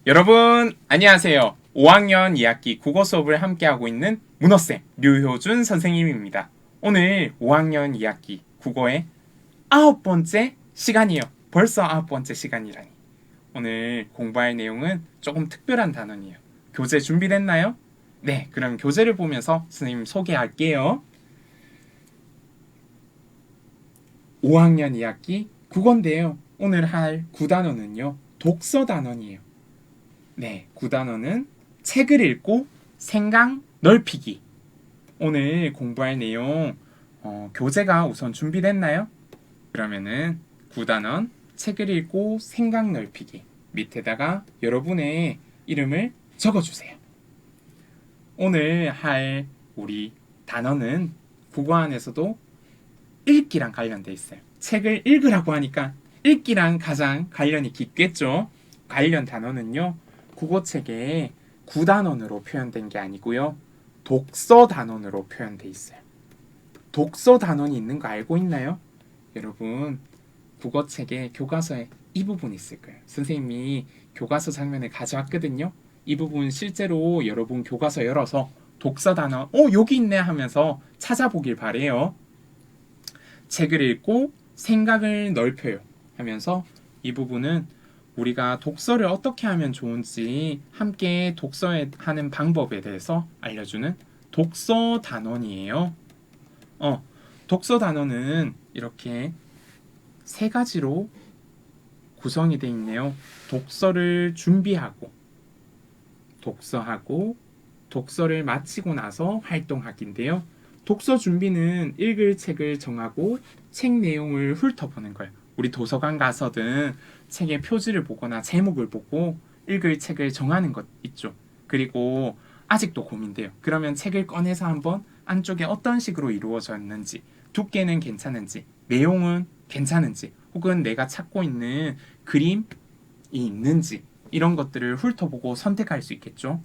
여러분 안녕하세요. 5학년 2학기 국어 수업을 함께하고 있는 문어쌤 류효준 선생님입니다. 오늘 5학년 2학기 국어의 9번째 시간이에요. 벌써 9번째 시간이라니. 오늘 공부할 내용은 조금 특별한 단원이에요. 교재 준비됐나요? 네, 그럼 교재를 보면서 선생님 소개할게요. 5학년 2학기 국어인데요. 오늘 할 구단원은요. 독서 단원이에요. 네, 9단원은 책을 읽고 생각 넓히기. 오늘 공부할 내용 교재가 우선 준비됐나요? 그러면은 9단원 책을 읽고 생각 넓히기 밑에다가 여러분의 이름을 적어주세요. 오늘 할 우리 단어는 국어 안에서도 읽기랑 관련돼 있어요. 책을 읽으라고 하니까 읽기랑 가장 관련이 깊겠죠. 관련 단어는요. 국어책에 9단원으로 표현된 게 아니고요. 독서 단원으로 표현돼 있어요. 독서 단원이 있는 거 알고 있나요? 여러분 국어책에 교과서에 이 부분 있을 거예요. 선생님이 교과서 장면을 가져왔거든요. 이 부분 실제로 여러분 교과서 열어서 독서 단원 여기 있네 하면서 찾아보길 바래요. 책을 읽고 생각을 넓혀요 하면서 이 부분은 우리가 독서를 어떻게 하면 좋은지 함께 독서하는 방법에 대해서 알려주는 독서 단원이에요. 독서 단원은 이렇게 세 가지로 구성이 되어 있네요. 독서를 준비하고, 독서하고, 독서를 마치고 나서 활동하기인데요. 독서 준비는 읽을 책을 정하고 책 내용을 훑어보는 거예요. 우리 도서관 가서든 책의 표지를 보거나 제목을 보고 읽을 책을 정하는 것 있죠. 그리고 아직도 고민돼요. 그러면 책을 꺼내서 한번 안쪽에 어떤 식으로 이루어졌는지, 두께는 괜찮은지, 내용은 괜찮은지, 혹은 내가 찾고 있는 그림이 있는지 이런 것들을 훑어보고 선택할 수 있겠죠.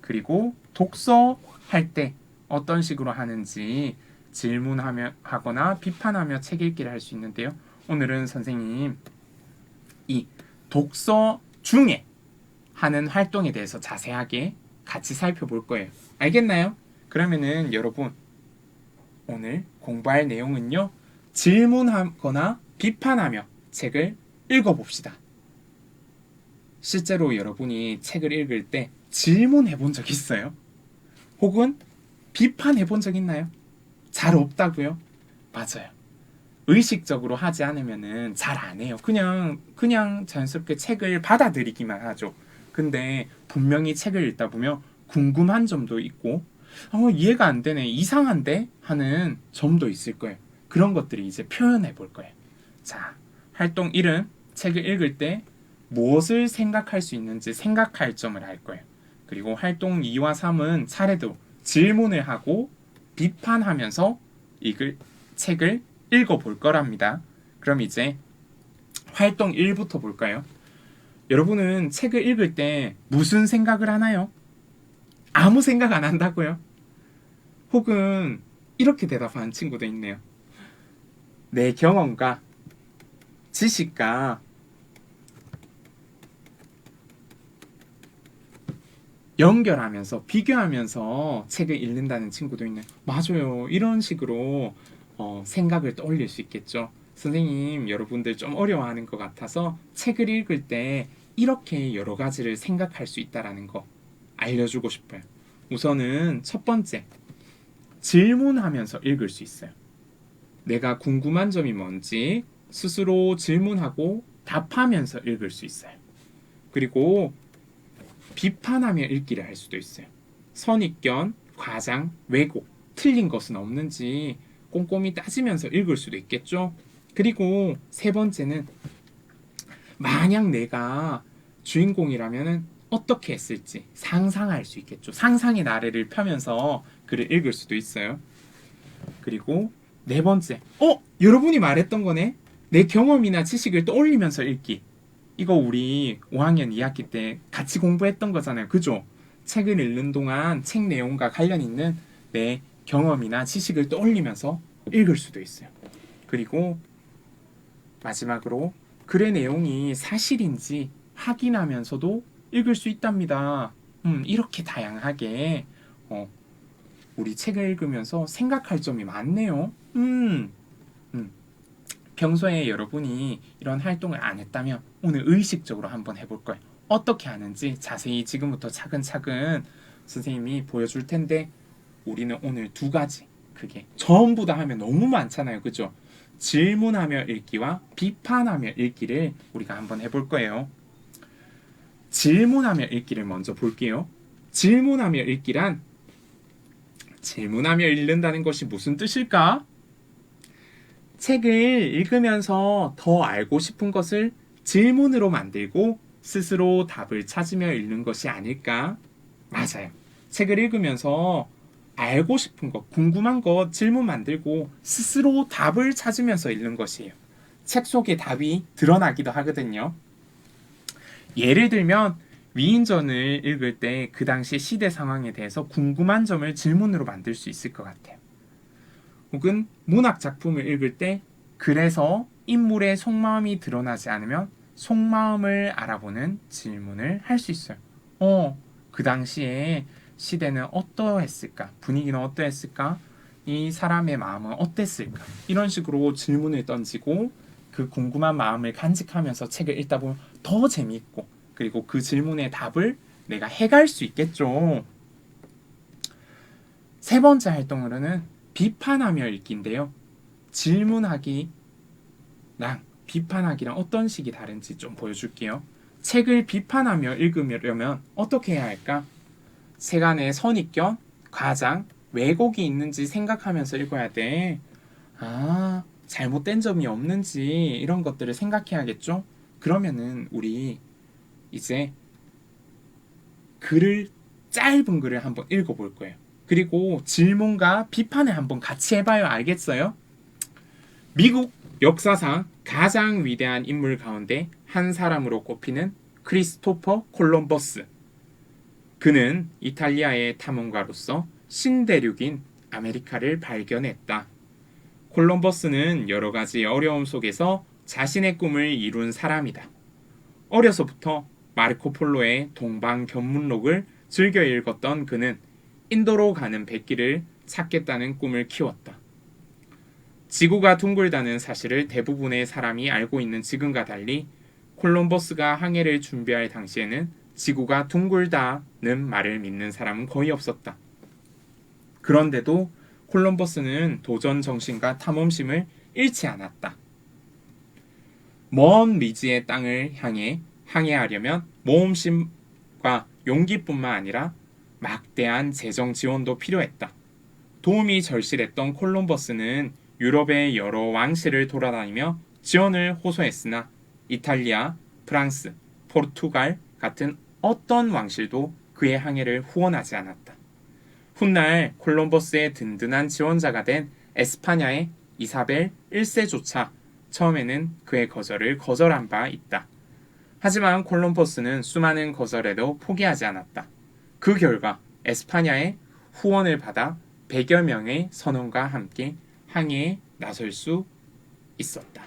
그리고 독서할 때 어떤 식으로 하는지 질문하거나 비판하며 책 읽기를 할 수 있는데요. 오늘은 선생님 이 독서 중에 하는 활동에 대해서 자세하게 같이 살펴볼 거예요. 알겠나요? 그러면은 여러분 오늘 공부할 내용은요. 질문하거나 비판하며 책을 읽어봅시다. 실제로 여러분이 책을 읽을 때 질문해 본 적 있어요? 혹은 비판해 본 적 있나요? 잘 없다고요? 맞아요. 의식적으로 하지 않으면은 잘 안 해요. 그냥 자연스럽게 책을 받아들이기만 하죠. 근데 분명히 책을 읽다 보면 궁금한 점도 있고 이해가 안 되네, 이상한데 하는 점도 있을 거예요. 그런 것들이 이제 표현해 볼 거예요. 자, 활동 1은 책을 읽을 때 무엇을 생각할 수 있는지 생각할 점을 알 거예요. 그리고 활동 2와 3은 차례대로 질문을 하고 비판하면서 책을 읽어볼 거랍니다. 그럼 이제 활동 1부터 볼까요? 여러분은 책을 읽을 때 무슨 생각을 하나요? 아무 생각 안 한다고요? 혹은 이렇게 대답하는 친구도 있네요. 내 경험과 지식과 연결하면서 비교하면서 책을 읽는다는 친구도 있네요. 맞아요. 이런 식으로 생각을 떠올릴 수 있겠죠. 선생님 여러분들 좀 어려워하는 것 같아서 책을 읽을 때 이렇게 여러 가지를 생각할 수 있다는 거 알려주고 싶어요. 우선은 첫 번째, 질문하면서 읽을 수 있어요. 내가 궁금한 점이 뭔지 스스로 질문하고 답하면서 읽을 수 있어요. 그리고 비판하며 읽기를 할 수도 있어요. 선입견, 과장, 왜곡, 틀린 것은 없는지 꼼꼼히 따지면서 읽을 수도 있겠죠. 그리고 세 번째는 만약 내가 주인공이라면 어떻게 했을지 상상할 수 있겠죠. 상상의 나래를 펴면서 글을 읽을 수도 있어요. 그리고 네 번째, 여러분이 말했던 거네. 내 경험이나 지식을 떠올리면서 읽기. 이거 우리 5학년 2학기 때 같이 공부했던 거잖아요. 그죠? 책을 읽는 동안 책 내용과 관련 있는 내 경험이나 지식을 떠올리면서 읽을 수도 있어요. 그리고 마지막으로 글의 내용이 사실인지 확인하면서도 읽을 수 있답니다. 이렇게 다양하게 우리 책을 읽으면서 생각할 점이 많네요. 평소에 여러분이 이런 활동을 안 했다면 오늘 의식적으로 한번 해볼 거예요. 어떻게 하는지 자세히 지금부터 차근차근 선생님이 보여줄 텐데 우리는 오늘 두 가지 그게 전부 다 하면 너무 많잖아요. 그죠? 질문하며 읽기와 비판하며 읽기를 우리가 한번 해볼 거예요. 질문하며 읽기를 먼저 볼게요. 질문하며 읽기란 질문하며 읽는다는 것이 무슨 뜻일까? 책을 읽으면서 더 알고 싶은 것을 질문으로 만들고 스스로 답을 찾으며 읽는 것이 아닐까? 맞아요. 책을 읽으면서 알고 싶은 것, 궁금한 것 질문 만들고 스스로 답을 찾으면서 읽는 것이에요. 책 속에 답이 드러나기도 하거든요. 예를 들면 위인전을 읽을 때 그 당시 시대 상황에 대해서 궁금한 점을 질문으로 만들 수 있을 것 같아요. 혹은 문학 작품을 읽을 때 그래서 인물의 속마음이 드러나지 않으면 속마음을 알아보는 질문을 할 수 있어요. 그 당시에 시대는 어떠했을까? 분위기는 어떠했을까? 이 사람의 마음은 어땠을까? 이런 식으로 질문을 던지고 그 궁금한 마음을 간직하면서 책을 읽다 보면 더 재미있고 그리고 그 질문의 답을 내가 해갈 수 있겠죠. 세 번째 활동으로는 비판하며 읽기인데요. 질문하기랑 비판하기랑 어떤 식이 다른지 좀 보여줄게요. 책을 비판하며 읽으려면 어떻게 해야 할까? 책 안에 선입견, 과장, 왜곡이 있는지 생각하면서 읽어야 돼. 잘못된 점이 없는지 이런 것들을 생각해야겠죠? 그러면은 우리 이제 짧은 글을 한번 읽어볼 거예요. 그리고 질문과 비판을 한번 같이 해봐요. 알겠어요? 미국 역사상 가장 위대한 인물 가운데 한 사람으로 꼽히는 크리스토퍼 콜럼버스. 그는 이탈리아의 탐험가로서 신대륙인 아메리카를 발견했다. 콜럼버스는 여러 가지 어려움 속에서 자신의 꿈을 이룬 사람이다. 어려서부터 마르코폴로의 동방견문록을 즐겨 읽었던 그는 인도로 가는 백길을 찾겠다는 꿈을 키웠다. 지구가 둥글다는 사실을 대부분의 사람이 알고 있는 지금과 달리 콜럼버스가 항해를 준비할 당시에는 지구가 둥글다는 말을 믿는 사람은 거의 없었다. 그런데도 콜럼버스는 도전 정신과 탐험심을 잃지 않았다. 먼 미지의 땅을 향해 항해하려면 모험심과 용기뿐만 아니라 막대한 재정 지원도 필요했다. 도움이 절실했던 콜럼버스는 유럽의 여러 왕실을 돌아다니며 지원을 호소했으나 이탈리아, 프랑스, 포르투갈 같은 어떤 왕실도 그의 항해를 후원하지 않았다. 훗날 콜럼버스의 든든한 지원자가 된 에스파냐의 이사벨 1세조차 처음에는 그의 거절을 거절한 바 있다. 하지만 콜럼버스는 수많은 거절에도 포기하지 않았다. 그 결과 에스파냐의 후원을 받아 100여 명의 선원과 함께 항해에 나설 수 있었다.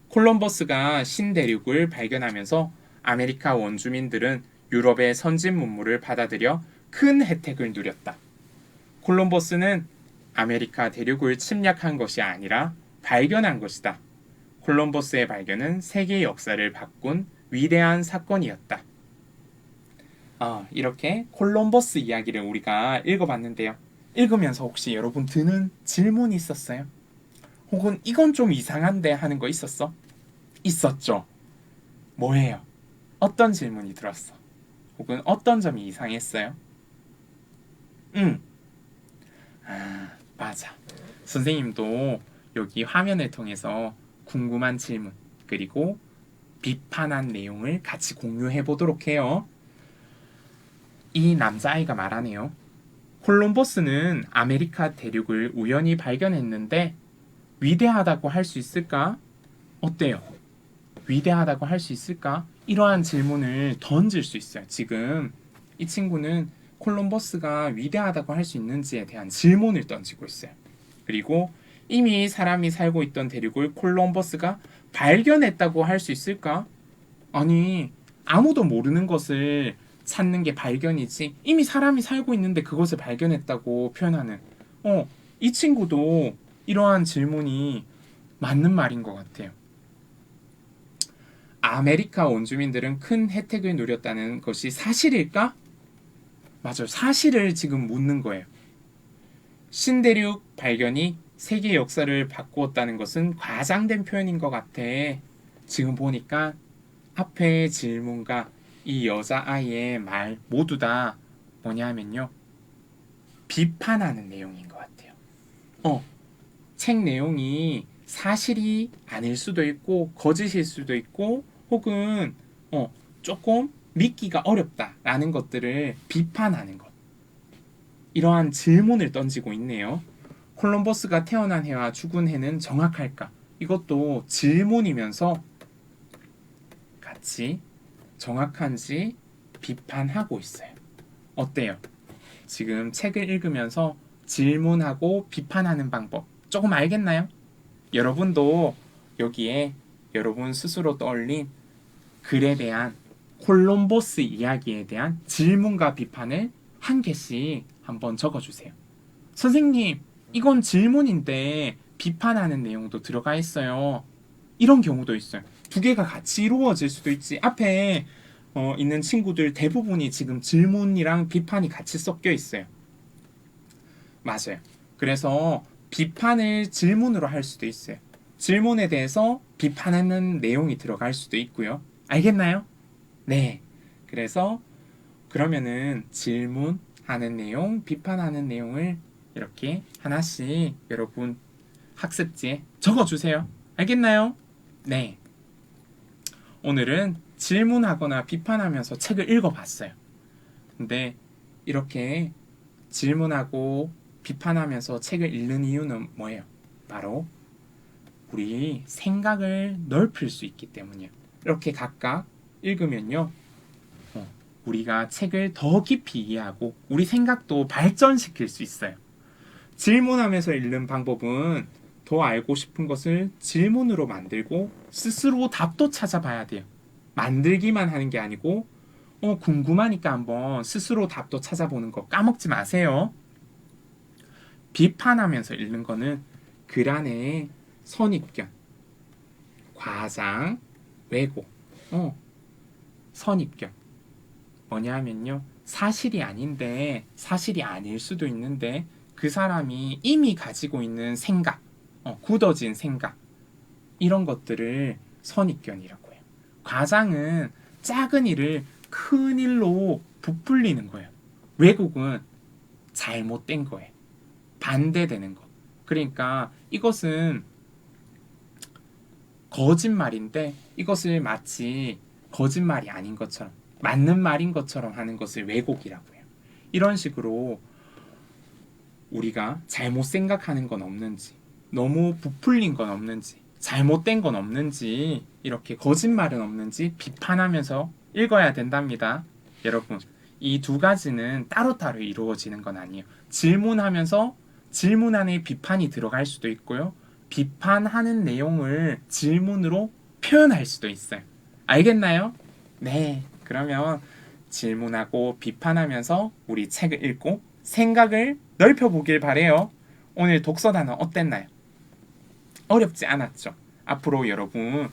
콜럼버스가 신대륙을 발견하면서 아메리카 원주민들은 유럽의 선진 문물을 받아들여 큰 혜택을 누렸다. 콜럼버스는 아메리카 대륙을 침략한 것이 아니라 발견한 것이다. 콜럼버스의 발견은 세계 역사를 바꾼 위대한 사건이었다. 이렇게 콜럼버스 이야기를 우리가 읽어봤는데요. 읽으면서 혹시 여러분 드는 질문이 있었어요? 혹은 이건 좀 이상한데 하는 거 있었어? 있었죠. 뭐예요? 어떤 질문이 들었어? 혹은 어떤 점이 이상했어요? 맞아. 선생님도 여기 화면을 통해서 궁금한 질문 그리고 비판한 내용을 같이 공유해 보도록 해요. 이 남자아이가 말하네요. 콜럼버스는 아메리카 대륙을 우연히 발견했는데 위대하다고 할 수 있을까? 어때요? 위대하다고 할 수 있을까? 이러한 질문을 던질 수 있어요. 지금 이 친구는 콜럼버스가 위대하다고 할 수 있는지에 대한 질문을 던지고 있어요. 그리고 이미 사람이 살고 있던 대륙을 콜럼버스가 발견했다고 할 수 있을까? 아니, 아무도 모르는 것을 찾는 게 발견이지 이미 사람이 살고 있는데 그것을 발견했다고 표현하는 이 친구도 이러한 질문이 맞는 말인 것 같아요. 아메리카 원주민들은 큰 혜택을 누렸다는 것이 사실일까? 맞아요. 사실을 지금 묻는 거예요. 신대륙 발견이 세계 역사를 바꾸었다는 것은 과장된 표현인 것 같아. 지금 보니까 앞에 질문과 이 여자아이의 말 모두 다 뭐냐면요. 비판하는 내용인 것 같아요. 책 내용이 사실이 아닐 수도 있고 거짓일 수도 있고 혹은 조금 믿기가 어렵다라는 것들을 비판하는 것. 이러한 질문을 던지고 있네요. 콜럼버스가 태어난 해와 죽은 해는 정확할까? 이것도 질문이면서 같이 정확한지 비판하고 있어요. 어때요? 지금 책을 읽으면서 질문하고 비판하는 방법 조금 알겠나요? 여러분도 여기에 여러분 스스로 떠올린 글에 대한 콜럼버스 이야기에 대한 질문과 비판을 한 개씩 한번 적어주세요. 선생님, 이건 질문인데 비판하는 내용도 들어가 있어요. 이런 경우도 있어요. 두 개가 같이 이루어질 수도 있지. 앞에 있는 친구들 대부분이 지금 질문이랑 비판이 같이 섞여 있어요. 맞아요. 그래서 비판을 질문으로 할 수도 있어요. 질문에 대해서 비판하는 내용이 들어갈 수도 있고요. 알겠나요? 네. 그래서 그러면은 질문하는 내용, 비판하는 내용을 이렇게 하나씩 여러분 학습지에 적어주세요. 알겠나요? 네. 오늘은 질문하거나 비판하면서 책을 읽어봤어요. 근데 이렇게 질문하고 비판하면서 책을 읽는 이유는 뭐예요? 바로 우리 생각을 넓힐 수 있기 때문이에요. 이렇게 각각 읽으면요. 우리가 책을 더 깊이 이해하고 우리 생각도 발전시킬 수 있어요. 질문하면서 읽는 방법은 더 알고 싶은 것을 질문으로 만들고 스스로 답도 찾아봐야 돼요. 만들기만 하는 게 아니고 궁금하니까 한번 스스로 답도 찾아보는 거 까먹지 마세요. 비판하면서 읽는 거는 글 안에 선입견, 과장, 왜곡, 선입견 뭐냐면요. 사실이 아닌데 사실이 아닐 수도 있는데 그 사람이 이미 가지고 있는 생각, 굳어진 생각 이런 것들을 선입견이라고 해요. 과장은 작은 일을 큰 일로 부풀리는 거예요. 왜곡은 잘못된 거예요. 반대되는 것. 그러니까 이것은 거짓말인데 이것을 마치 거짓말이 아닌 것처럼 맞는 말인 것처럼 하는 것을 왜곡이라고 해요. 이런 식으로 우리가 잘못 생각하는 건 없는지 너무 부풀린 건 없는지 잘못된 건 없는지 이렇게 거짓말은 없는지 비판하면서 읽어야 된답니다. 여러분 이 두 가지는 따로따로 이루어지는 건 아니에요. 질문하면서 질문 안에 비판이 들어갈 수도 있고요. 비판하는 내용을 질문으로 표현할 수도 있어요. 알겠나요? 네. 그러면 질문하고 비판하면서 우리 책을 읽고 생각을 넓혀보길 바래요. 오늘 독서 단어 어땠나요? 어렵지 않았죠? 앞으로 여러분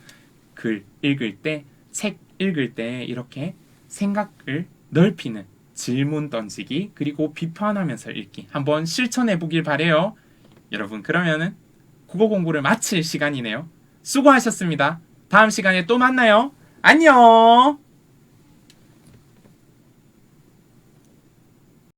글 읽을 때, 책 읽을 때 이렇게 생각을 넓히는 질문 던지기 그리고 비판하면서 읽기 한번 실천해보길 바래요. 여러분 그러면은 국어 공부를 마칠 시간이네요. 수고하셨습니다. 다음 시간에 또 만나요. 안녕.